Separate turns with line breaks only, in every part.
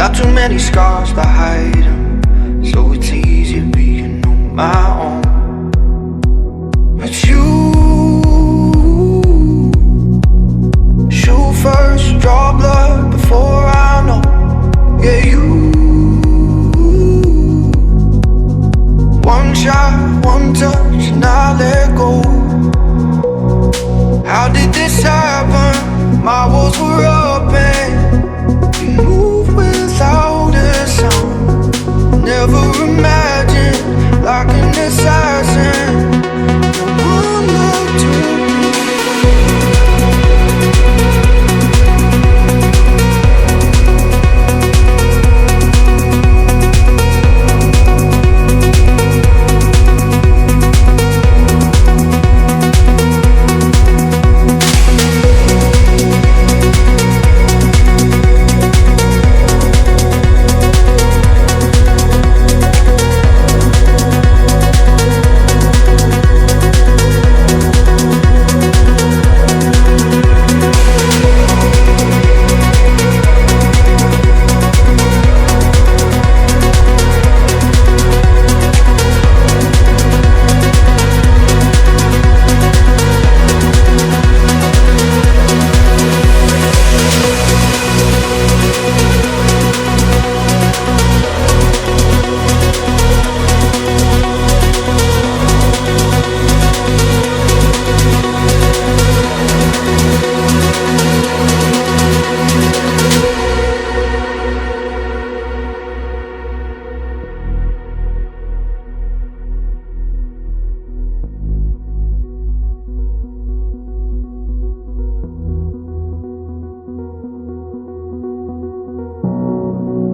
Got too many scars to hide them, so it's easy being on my own. But you shoot first, draw blood before I know. Yeah, you. One shot, one touch, and I let go. How did this happen? My walls were open. You move without a sound. Never imagined like an assassin. No one looked to me.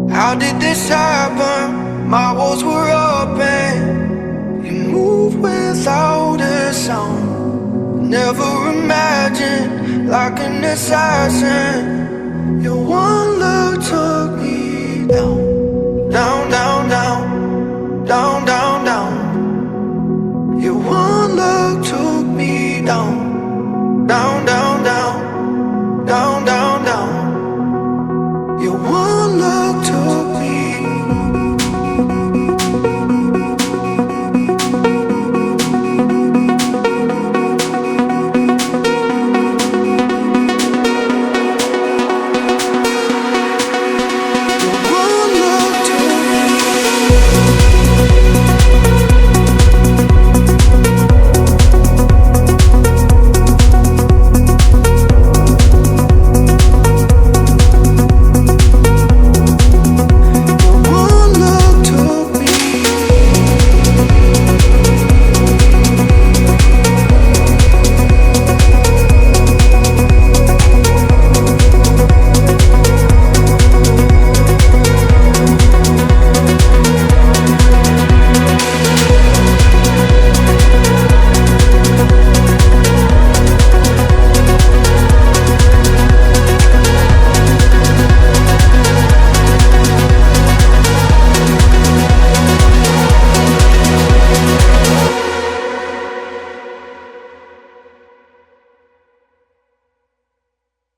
How did this happen? My walls were open. You move without a sound. Never imagined like an assassin. Your one look took me down.